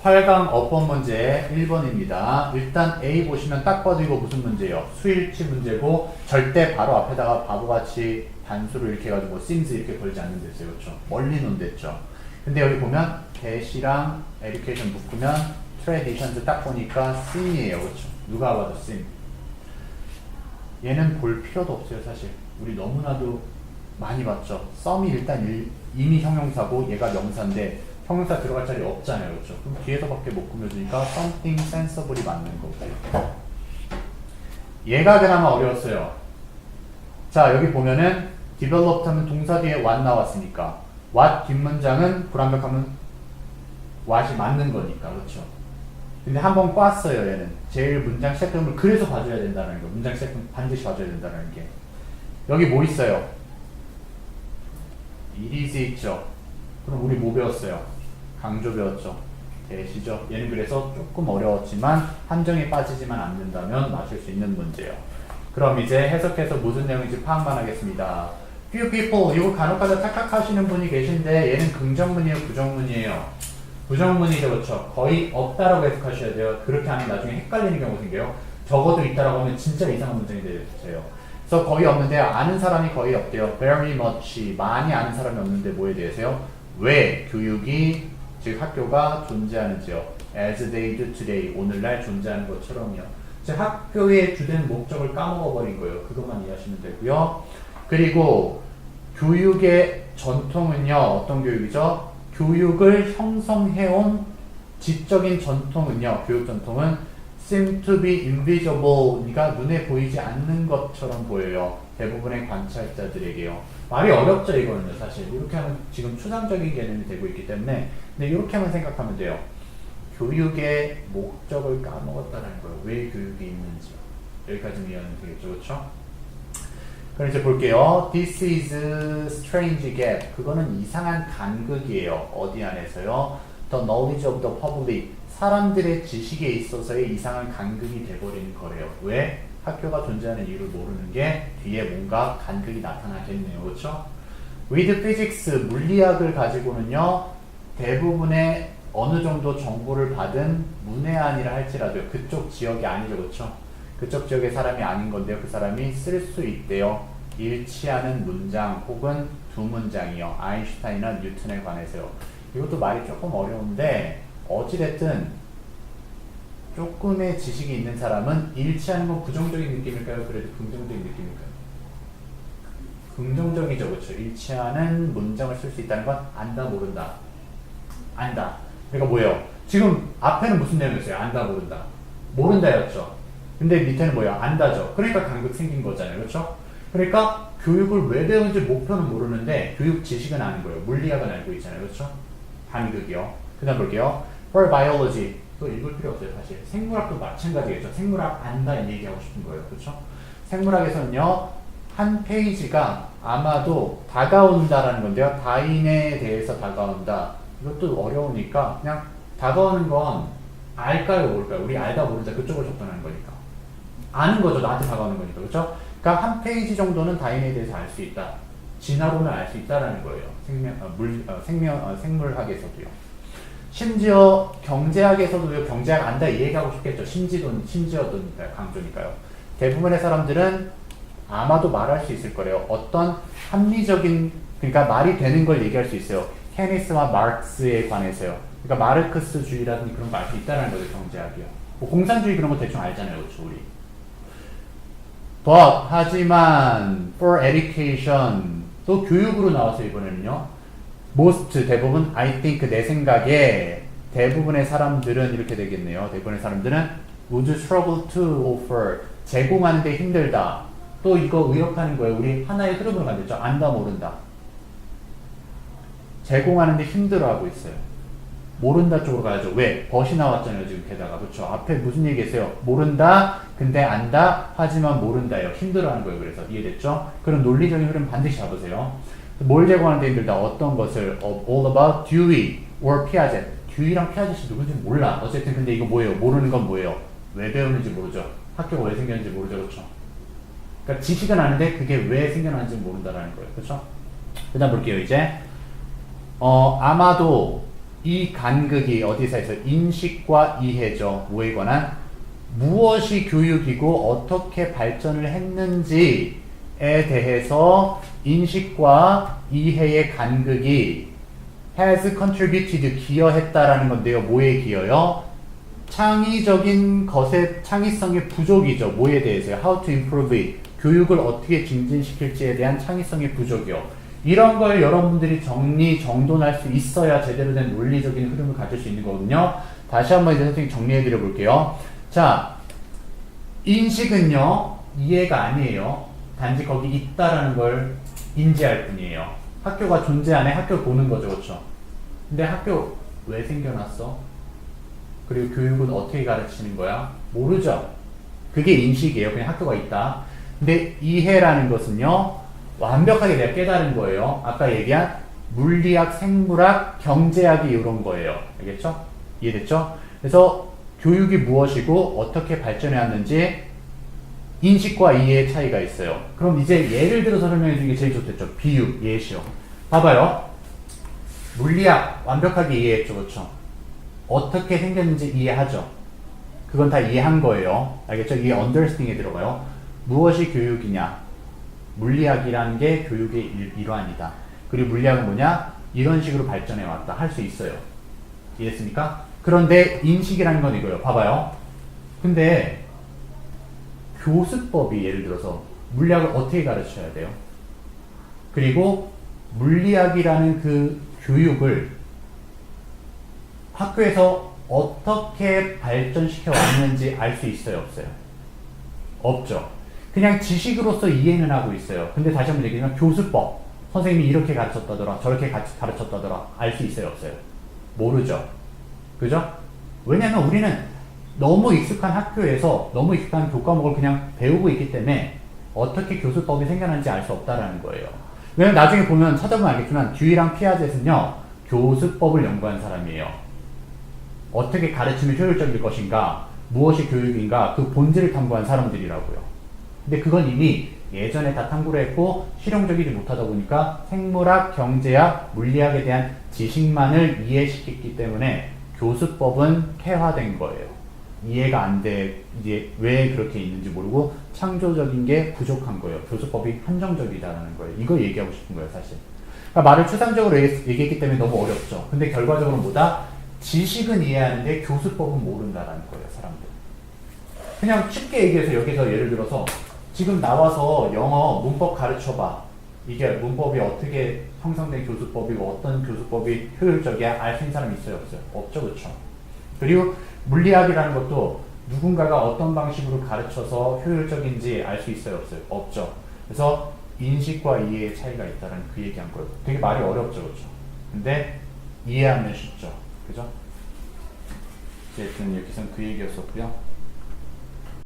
8강 어법 문제 1번입니다. 일단 A 보시면 딱 봐도 이거 무슨 문제예요? 수일치 문제고 절대 바로 앞에다가 바보같이 단수를 이렇게 해가지고 seems 이렇게 걸지 않는 데있어요. 그렇죠? 멀리 놓은 데있죠. 근데 여기 보면 get이랑 education 묶으면 traditions 딱 보니까 seem이에요. 그렇죠? 누가 봐도 seem. 얘는 볼 필요도 없어요. 사실 우리 너무나도 많이 봤죠. 썸이 일단 이미 형용사고 얘가 명사인데 형용사 들어갈 자리 없잖아요. 그렇죠? 그럼 뒤에서밖에 못 꾸며주니까 something sensible이 맞는 거고요. 얘가 그나마 어려웠어요. 자, 여기 보면은 developed 하면 동사 뒤에 what 나왔으니까 what 뒷문장은 불완벽하면 what이 맞는 거니까. 그렇죠? 근데 한번 꽈어요. 얘는 제일 문장 시작점을 그래서 봐줘야 된다는 거. 문장 시작점 반드시 봐줘야 된다는 게. 여기 뭐 있어요? it is 있죠. 그럼 우리 뭐 배웠어요? 강조 배웠죠. 대시죠. 얘는 그래서 조금 어려웠지만 함정에 빠지지만 않는다면 맞출 수 있는 문제예요. 그럼 이제 해석해서 무슨 내용인지 파악만 하겠습니다. Few people, 이거 간혹가다 착각하시는 분이 계신데 얘는 긍정문이에요, 부정문이에요? 부정문이죠. 그렇죠? 거의 없다라고 해석하셔야 돼요. 그렇게 하면 나중에 헷갈리는 경우가 생겨요. 적어도 있다라고 하면 진짜 이상한 문장이 되세요. 그래서 거의 없는데 아는 사람이 거의 없대요. Very much, 많이 아는 사람이 없는데 뭐에 대해서요? 왜 교육이, 즉 학교가 존재하는지요. As they do today, 오늘날 존재하는 것처럼요. 즉 학교의 주된 목적을 까먹어버린 거예요. 그것만 이해하시면 되고요. 그리고 교육의 전통은요. 어떤 교육이죠? 교육을 형성해온 지적인 전통은요. 교육 전통은 seem to be invisible, 그러니까 눈에 보이지 않는 것처럼 보여요. 대부분의 관찰자들에게요. 말이 어렵죠, 이거는요, 사실. 이렇게 하면 지금 추상적인 개념이 되고 있기 때문에, 근데 이렇게만 생각하면 돼요. 교육의 목적을 까먹었다는 거예요. 왜 교육이 있는지. 여기까지 이해하면 되겠죠, 그렇죠? 그럼 이제 볼게요. This is strange gap. 그거는 이상한 간극이에요. 어디 안에서요? The knowledge of the public. 사람들의 지식에 있어서의 이상한 간극이 돼버리는 거래요. 왜? 학교가 존재하는 이유를 모르는 게 뒤에 뭔가 간극이 나타나겠네요. 그렇죠? With physics, 물리학을 가지고는요. 대부분의 어느 정도 정보를 받은 문외한이라 할지라도 그쪽 지역이 아니죠. 그렇죠? 그쪽 지역의 사람이 아닌 건데요. 그 사람이 쓸 수 있대요. 일치하는 문장 혹은 두 문장이요. 아인슈타인이나 뉴턴에 관해서요. 이것도 말이 조금 어려운데 어찌됐든 조금의 지식이 있는 사람은 일치하는 건 부정적인 느낌일까요? 그래도 긍정적인 느낌일까요? 긍정적이죠. 그렇죠? 일치하는 문장을 쓸 수 있다는 건 안다, 모른다. 안다. 그러니까 뭐예요? 지금 앞에는 무슨 내용이었어요? 안다, 모른다. 모른다였죠. 근데 밑에는 뭐예요? 안다죠. 그러니까 간극 생긴 거잖아요. 그렇죠? 그러니까 교육을 왜 배우는지 목표는 모르는데 교육 지식은 아는 거예요. 물리학은 알고 있잖아요. 그렇죠? 간극이요. 그 다음 볼게요. For biology. 또 읽을 필요 없어요. 사실. 생물학도 마찬가지겠죠. 생물학 안다 이 얘기하고 싶은 거예요. 그렇죠? 생물학에서는요. 한 페이지가 아마도 다가온다라는 건데요. 다인에 대해서 다가온다. 이것도 어려우니까 그냥 다가오는 건 알까요? 모를까요? 우리 알다 모르다 그쪽을 접근하는 거니까. 아는 거죠. 나한테 다가오는 거니까. 그렇죠? 그러니까 한 페이지 정도는 다인에 대해서 알 수 있다. 진화론을 알 수 있다라는 거예요. 생물학에서도요. 심지어 경제학에서도요. 경제학 안다 이 얘기하고 싶겠죠. 심지어도니까요. 강조니까요. 대부분의 사람들은 아마도 말할 수 있을 거래요. 어떤 합리적인, 그러니까 말이 되는 걸 얘기할 수 있어요. 케니스와 마르크스에 관해서요. 그러니까 마르크스주의라든지 그런 거 알 수 있다는 거죠. 경제학이요. 뭐 공산주의 그런 거 대충 알잖아요. 그렇죠, 우리. But, 하지만 for education, 또 교육으로 나와서 이번에는요. most, 대부분, I think, 내 생각에 대부분의 사람들은 이렇게 되겠네요. 대부분의 사람들은 would struggle to offer, 제공하는데 힘들다. 또 이거 의역하는 거예요. 우리 하나의 흐름으로 만들죠. 안다, 모른다. 제공하는데 힘들어하고 있어요. 모른다 쪽으로 가야죠. 왜? 벗이 나왔잖아요. 지금 게다가. 그렇죠? 앞에 무슨 얘기했어요? 모른다, 근데 안다, 하지만 모른다요. 힘들어하는 거예요. 그래서 이해됐죠? 그런 논리적인 흐름 반드시 잡으세요. 뭘 제공하는데 힘들다? 어떤 것을? All about Dewey or Piaget. 듀이랑 피아젯이 누군지 몰라. 어쨌든 근데 이거 뭐예요? 모르는 건 뭐예요? 왜 배우는지 모르죠. 학교가 왜 생겼는지 모르죠. 그렇죠? 그러니까 지식은 아는데 그게 왜 생겨나는지 모른다라는 거예요. 그렇죠? 그 다음 볼게요. 이제 아마도 이 간극이 어디서 해서 인식과 이해죠. 뭐에 관한 무엇이 교육이고 어떻게 발전을 했는지에 대해서 인식과 이해의 간극이 has contributed 기여했다라는 건데요. 뭐에 기여요? 창의적인 것의 창의성의 부족이죠. 뭐에 대해서요? How to improve it. 교육을 어떻게 증진시킬지에 대한 창의성의 부족이요. 이런 걸 여러분들이 정돈할 수 있어야 제대로 된 논리적인 흐름을 가질 수 있는 거거든요. 다시 한번 이제 선생님 정리해 드려 볼게요. 자, 인식은요, 이해가 아니에요. 단지 거기 있다라는 걸 인지할 뿐이에요. 학교가 존재하네, 학교를 보는 거죠, 그렇죠? 근데 학교 왜 생겨났어? 그리고 교육은 어떻게 가르치는 거야? 모르죠. 그게 인식이에요. 그냥 학교가 있다. 근데 이해라는 것은요, 완벽하게 내가 깨달은 거예요. 아까 얘기한 물리학, 생물학, 경제학이 이런 거예요. 알겠죠? 이해됐죠? 그래서 교육이 무엇이고 어떻게 발전해 왔는지 인식과 이해의 차이가 있어요. 그럼 이제 예를 들어서 설명해 주는 게 제일 좋겠죠. 비유, 예시요. 봐봐요. 물리학 완벽하게 이해했죠. 그렇죠? 어떻게 생겼는지 이해하죠. 그건 다 이해한 거예요. 알겠죠? 이게 understanding에 들어가요. 무엇이 교육이냐? 물리학이라는 게 교육의 일환이다. 그리고 물리학은 뭐냐? 이런 식으로 발전해 왔다. 할 수 있어요. 이해했습니까? 그런데 인식이라는 건 이거예요. 봐봐요. 근데 교수법이 예를 들어서 물리학을 어떻게 가르쳐야 돼요? 그리고 물리학이라는 그 교육을 학교에서 어떻게 발전시켜 왔는지 알 수 있어요? 없어요? 없죠. 그냥 지식으로서 이해는 하고 있어요. 근데 다시 한번 얘기하면 교수법. 선생님이 이렇게 가르쳤다더라. 저렇게 가르쳤다더라. 알 수 있어요? 없어요? 모르죠. 그죠? 왜냐면 우리는 너무 익숙한 학교에서 너무 익숙한 교과목을 그냥 배우고 있기 때문에 어떻게 교수법이 생겨난지 알 수 없다라는 거예요. 왜냐면 나중에 보면 찾아보면 알겠지만 듀이랑 피아제트는요. 교수법을 연구한 사람이에요. 어떻게 가르치면 효율적일 것인가, 무엇이 교육인가 그 본질을 탐구한 사람들이라고요. 근데 그건 이미 예전에 다 탐구를 했고 실용적이지 못하다 보니까 생물학, 경제학, 물리학에 대한 지식만을 이해시켰기 때문에 교수법은 폐화된 거예요. 이해가 안 돼. 이제 왜 그렇게 있는지 모르고 창조적인 게 부족한 거예요. 교수법이 한정적이다라는 거예요. 이거 얘기하고 싶은 거예요, 사실. 그러니까 말을 추상적으로 얘기했기 때문에 너무 어렵죠. 근데 결과적으로 뭐다? 지식은 이해하는데 교수법은 모른다라는 거예요, 사람들. 그냥 쉽게 얘기해서 여기서 예를 들어서 지금 나와서 영어 문법 가르쳐봐. 이게 문법이 어떻게 형성된 교수법이고 어떤 교수법이 효율적이야 알 수 있는 사람이 있어요, 없어요? 없죠, 그렇죠? 그리고 물리학이라는 것도 누군가가 어떤 방식으로 가르쳐서 효율적인지 알 수 있어요, 없어요? 없죠. 그래서 인식과 이해의 차이가 있다는 그 얘기한 거예요. 되게 말이 어렵죠, 그렇죠? 근데 이해하면 쉽죠, 그죠? 어쨌든 여기서는 그 얘기였었고요.